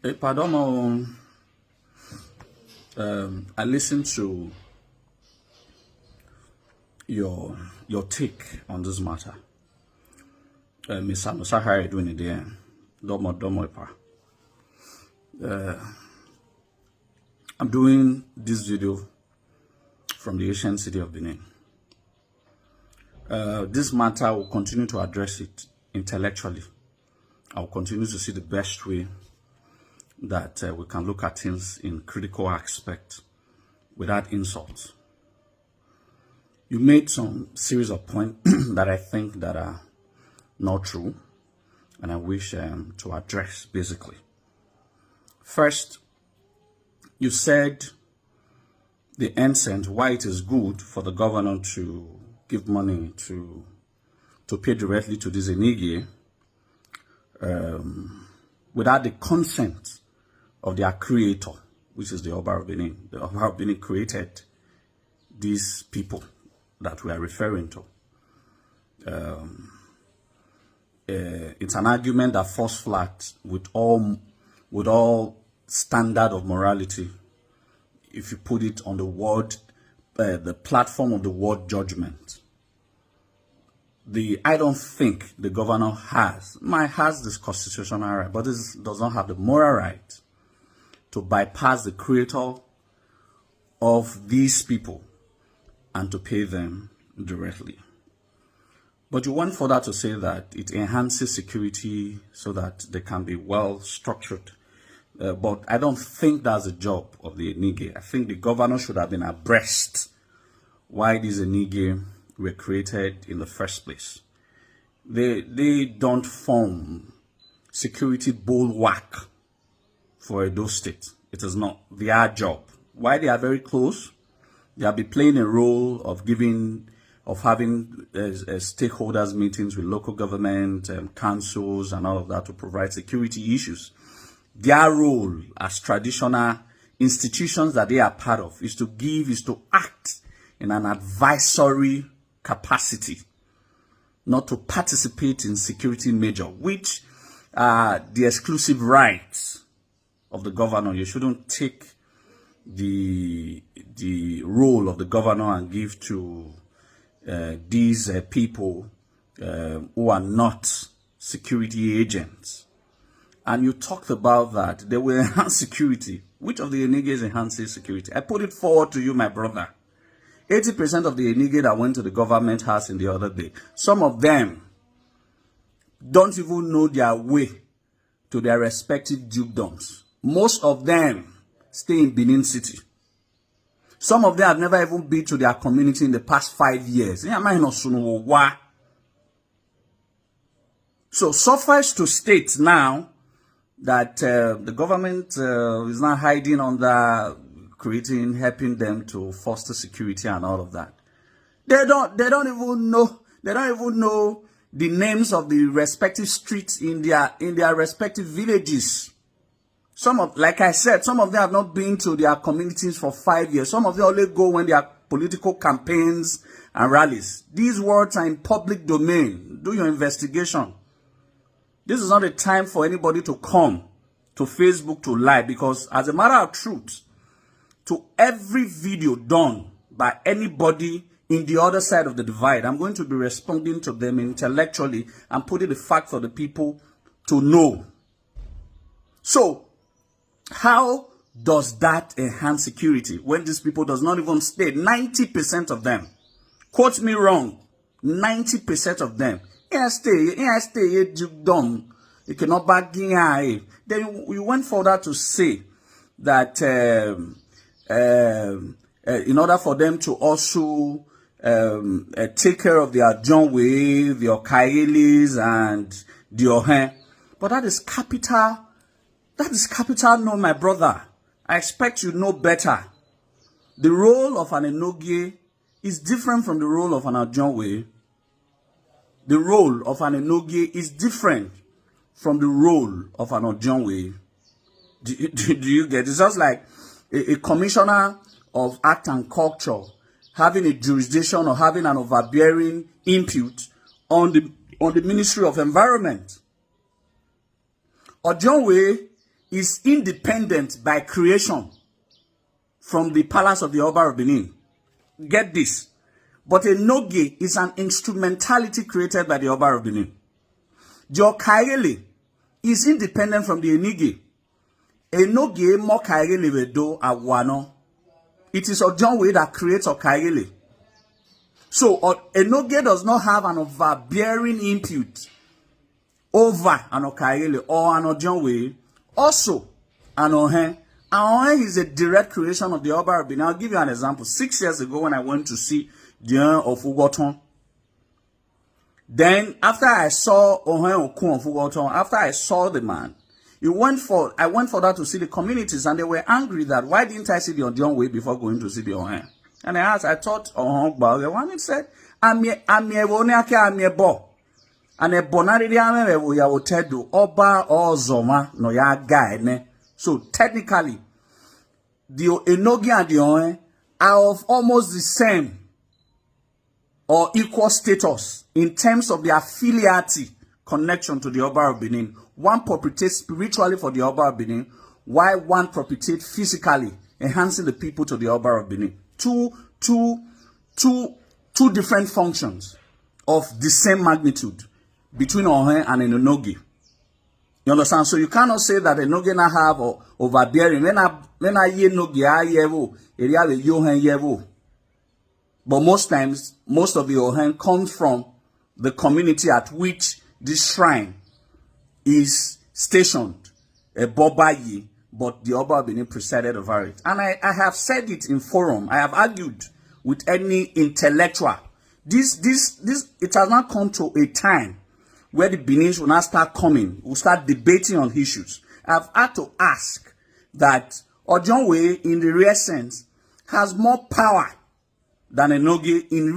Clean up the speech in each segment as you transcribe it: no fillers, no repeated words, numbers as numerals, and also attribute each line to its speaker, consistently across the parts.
Speaker 1: Pardon, I listened to your take on this matter. Mr. Nosakhare Idehen, Domo Epa. I'm doing this video from the ancient city of Benin. This matter, I will continue to address it intellectually. I will continue to see the best way that we can look at things in critical aspect without insult. You made some series of points that I think that are not true, and I wish to address basically. First, you said the essence why it is good for the governor to give money to pay directly to this Enige without the consent of their creator, which is the Oba of Benin. The Oba of Benin created these people that we are referring to. It's an argument that falls flat with all standard of morality if you put it on the platform of the word judgment. I don't think the governor has this constitutional right, but this does not have the moral right to bypass the creator of these people and to pay them directly. But you went further to say that it enhances security so that they can be well structured. But I don't think that's the job of the Enige. I think the governor should have been abreast why these Enige were created in the first place. They don't form security bulwark for Edo State. It is not their job. Why they are very close? They have been playing a role of having stakeholders meetings with local government, councils, and all of that to provide security issues. Their role as traditional institutions that they are part of is to act in an advisory capacity, not to participate in security measure, which are the exclusive rights of the governor. You shouldn't take the role of the governor and give to these people who are not security agents. And you talked about that they will enhance security. Which of the Eniges enhances security? I put it forward to you, my brother. 80% of the Enige that went to the government house in the other day, some of them don't even know their way to their respective dukedoms. Most of them stay in Benin City. Some of them have never even been to their community in the past 5 years. So suffice to state now that the government is not hiding under helping them to foster security and all of that. They don't even know the names of the respective streets in their respective villages. Like I said, some of them have not been to their communities for 5 years. Some of them only go when there are political campaigns and rallies. These words are in public domain. Do your investigation. This is not a time for anybody to come to Facebook to lie, because as a matter of truth, to every video done by anybody in the other side of the divide, I'm going to be responding to them intellectually and putting the facts for the people to know. So, how does that enhance security when these people does not even stay? 90% of them, quote me wrong, 90% of them, stay dumb. You cannot back in. Then we went further to say that in order for them to also take care of their John Way, their Kaelis, and the Ohen. But that is capital. That is capital no, my brother. I expect you know better. The role of an Enogie is different from the role of an Ajonwe. The role of an Enogie is different from the role of an Ajonwe. Do you get it? It's just like a commissioner of art and culture having a jurisdiction or having an overbearing input on the Ministry of Environment. Ajonwe is independent by creation from the palace of the Oba of Benin. Get this. But a Noge is an instrumentality created by the Oba of Benin. The Okaele is independent from the Enige. Enoge mo Okaele wedo awano. It is Ojonwe that creates Okaele. So Enoge does not have an overbearing input over an Okaele or an Ojonwe. Also, an Ohen. An Ohen is a direct creation of the Oba of Benin. I'll give you an example. 6 years ago when I went to see the Ohen of Ugoton, then after I saw Ohen Okun of Ugoton, after I saw the man, I went for that to see the communities, and they were angry that why didn't I see the Ojonwe before going to see the Ohen? And I thought Ohen Ogba, one it said, I'm a bo. And a bonari ya wotedu oba or zoma no ya guy ne. So technically, the Enoge and the Ohen are of almost the same or equal status in terms of their affiliate connection to the Oba of Benin. One propitiates spiritually for the Oba of Benin, while one propitiates physically, enhancing the people to the Oba of Benin. Two different functions of the same magnitude between Ohen and an Enoge. You understand? So you cannot say that Enoge na have or overbearing. When I ye Enoge yevo, area the Ohen yevo. But most times, most of the Ohen comes from the community at which this shrine is stationed, a Bobayi, but the Oba of Benin presided over it. And I have said it in forum. I have argued with any intellectual. It has not come to a time where the Benins will not start coming, will start debating on issues. I've had to ask that Ojonwe, in the real sense, has more power than Enoge in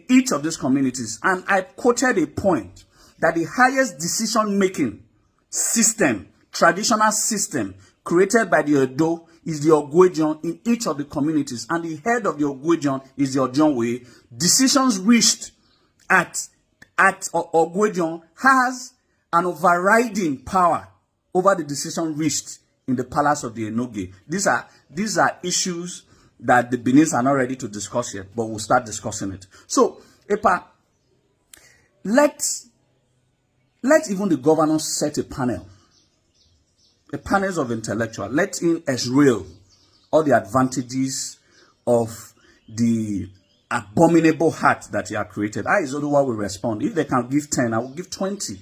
Speaker 1: each of these communities. And I quoted a point that the highest decision-making system, traditional system, created by the Edo is the Ogwejon in each of the communities. And the head of the Ogwejon is the Ojonwe. Decisions reached at Ogwejon has an overriding power over the decision reached in the palace of the Enoge. These are issues that the Benins are not ready to discuss yet, but we'll start discussing it. So, Epa, let even the governors set a panel of intellectuals. Let in as real all the advantages of the abominable heart that he has created. I is Oduwa will respond. If they can give 10, I will give 20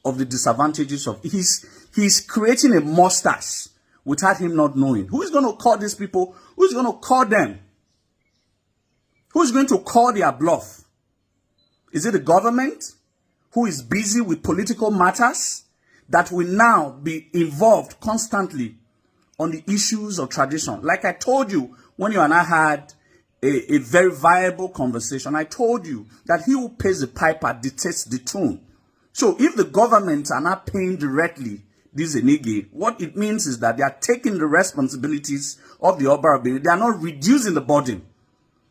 Speaker 1: of the disadvantages of he's creating a mustache without him not knowing. Who is going to call these people? Who is going to call them? Who is going to call their bluff? Is it the government who is busy with political matters that will now be involved constantly on the issues of tradition? Like I told you when you and I had a very viable conversation, I told you that he who pays the piper dictates the tune. So if the government are not paying directly this Enige, what it means is that they are taking the responsibilities of the Oba of Benin. They are not reducing the burden.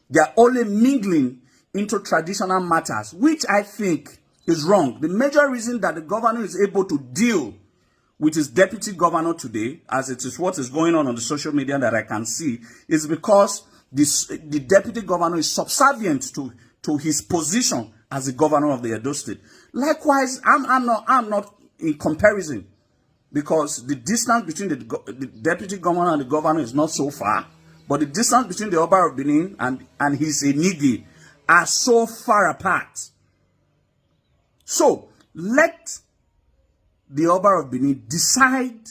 Speaker 1: They are only mingling into traditional matters, which I think is wrong. The major reason that the governor is able to deal with his deputy governor today, as it is what is going on the social media that I can see, is because the deputy governor is subservient to his position as the governor of the Edo State. Likewise, I'm not in comparison, because the distance between the deputy governor and the governor is not so far, but the distance between the Oba of Benin and his Enige are so far apart. So let the Oba of Benin decide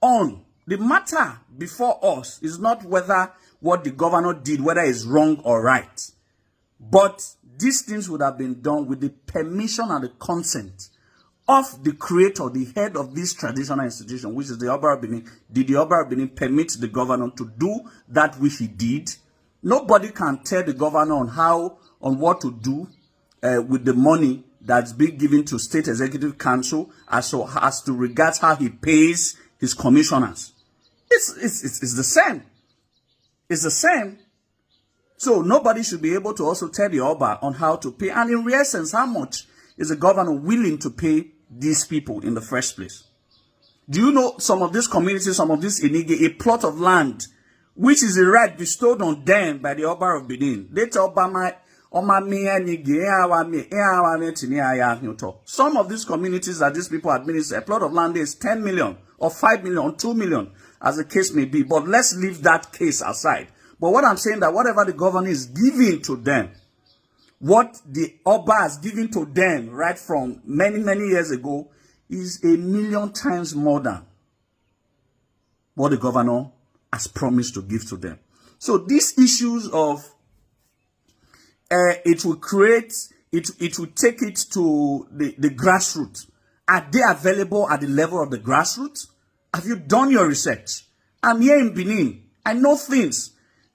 Speaker 1: on the matter before us. Is not whether what the governor did, whether it's wrong or right, but these things would have been done with the permission and the consent of the creator, the head of this traditional institution, which is the Oba of Benin. Did the Oba of Benin permit the governor to do that which he did? Nobody can tell the governor on what to do with the money that's being given to State Executive Council as to regards how he pays his commissioners. It's the same. It's the same. So nobody should be able to also tell the Oba on how to pay. And in real sense, how much is the governor willing to pay these people in the first place? Do you know some of these communities, some of this Enige, a plot of land, which is a right bestowed on them by the Oba of Benin? Some of these communities that these people administer, a plot of land is 10 million or 5 million or 2 million, as the case may be. But let's leave that case aside. But what I'm saying, that whatever the governor is giving to them, what the Oba has given to them right from many, many years ago, is 1,000,000 times more than what the governor has promised to give to them. So these issues of it will create, it will take it to the grassroots. Are they available at the level of the grassroots? Have you done your research? I'm here in Benin. I know things.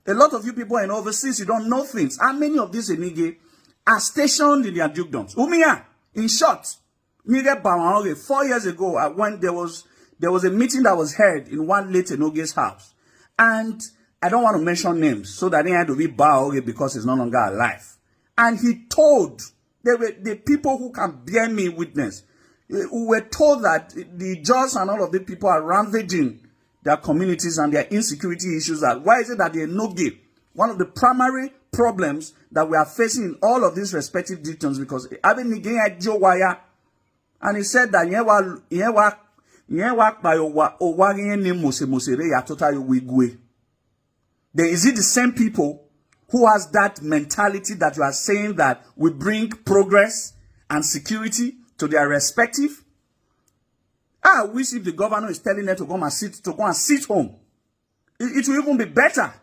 Speaker 1: A lot of you people in overseas, you don't know things. How many of these Enige are stationed in their dukedoms? Umia, in short, 4 years ago, when there was a meeting that was held in one late Enoge's house. And I don't want to mention names so that they had to be Baoge because he's no longer alive. And he told, the people who can bear me witness, who were told that the judges and all of the people are ravaging their communities and their insecurity issues. That why is it that the Enoge, one of the primary problems that we are facing in all of these respective dictums, because and he said that then is it the same people who has that mentality that you are saying that we bring progress and security to their respective? I wish if the governor is telling them to go and sit home. It will even be better,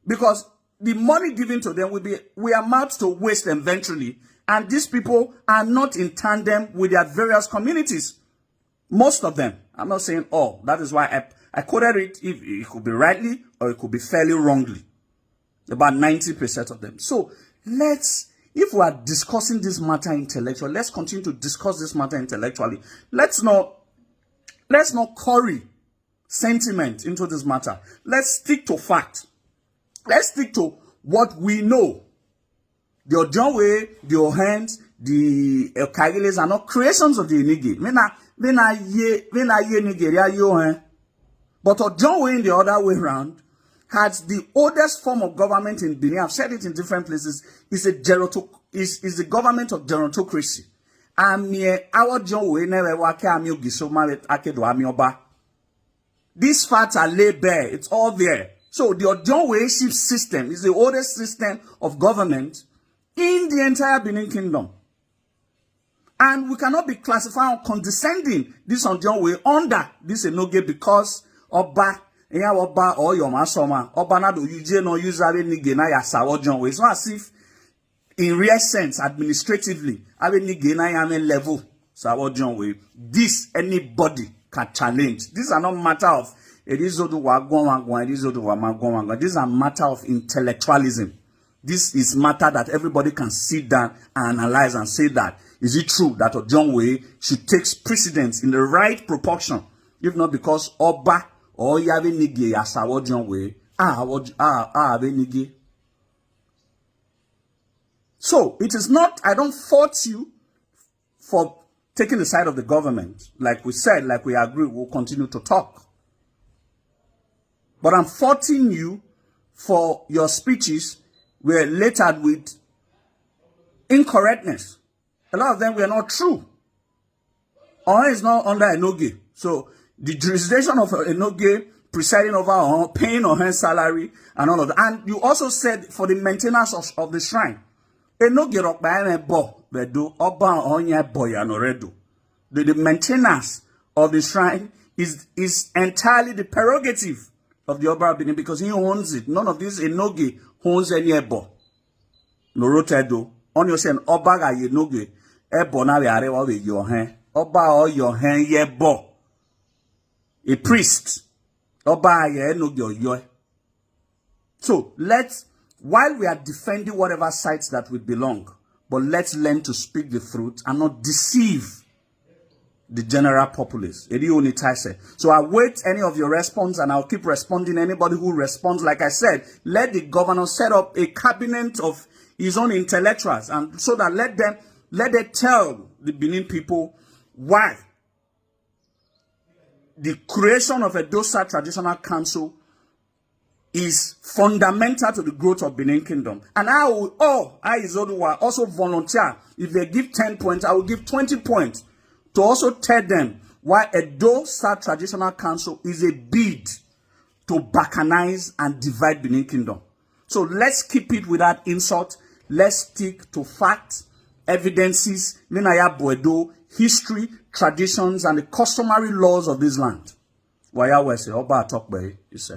Speaker 1: because the money given to them we amount to waste eventually, and these people are not in tandem with their various communities. Most of them. I'm not saying all. That is why I quoted it. If it could be rightly or it could be fairly wrongly. About 90% of them. So if we are discussing this matter intellectually, let's continue to discuss this matter intellectually. Let's not curry sentiment into this matter. Let's stick to fact. Let's stick to what we know. The Ojonwe, the Ohens, the Kagiles are not creations of the Enige. But Ojonwe, in the other way around, has the oldest form of government in Benin. I've said it in different places. Is the government of gerontocracy. These facts are laid bare. It's all there. So the Ojonwe system is the oldest system of government in the entire Benin Kingdom. And we cannot be classifying or condescending this Ojonwe under this Enoge because Oba or your masoma Oba na do uje no use nige na ya sa Ojonwe. It's not as if in real sense administratively nige na ya level sa Ojonwe. This anybody can challenge. These are not matter of these are matter of intellectualism. This is matter that everybody can sit down and analyze and say that, is it true that Ojonwe should take precedence in the right proportion, if not because Oba or Yave Nige Yasawo Ojonwe Nige. So it is not, I don't fault you for taking the side of the government. Like we said, like we agree, we'll continue to talk. But I'm faulting you for your speeches were littered with incorrectness. A lot of them were not true. Or is not under Enoge. So the jurisdiction of Enoge presiding over her, paying on her salary and all of that. And you also said for the maintenance of the shrine. Enoge rock by bo bedo oba onya boyanoredo. The maintenance of the shrine is entirely the prerogative of the Oba of Benin, because he owns it. None of this Enoge owns any ebo. No rotedo. On your saying Oba ga Enoge ebo na we arewa we your hand. Oba or your hand yebo. A priest. Oba ye Enoge yo. So while we are defending whatever sites that we belong, but let's learn to speak the truth and not deceive the general populace. So I wait any of your response, and I'll keep responding. Anybody who responds, like I said, let the governor set up a cabinet of his own intellectuals, and so that let them tell the Benin people why the creation of a Dosa Traditional Council is fundamental to the growth of Benin Kingdom. And I Izoduwa, also volunteer. If they give 10 points, I will give 20 points to also tell them why a Dosa Traditional Council is a bid to balkanize and divide Benin Kingdom. So let's keep it without insult. Let's stick to facts, evidences, history, traditions, and the customary laws of this land. Waya Wese, Oba Atokbe, you say.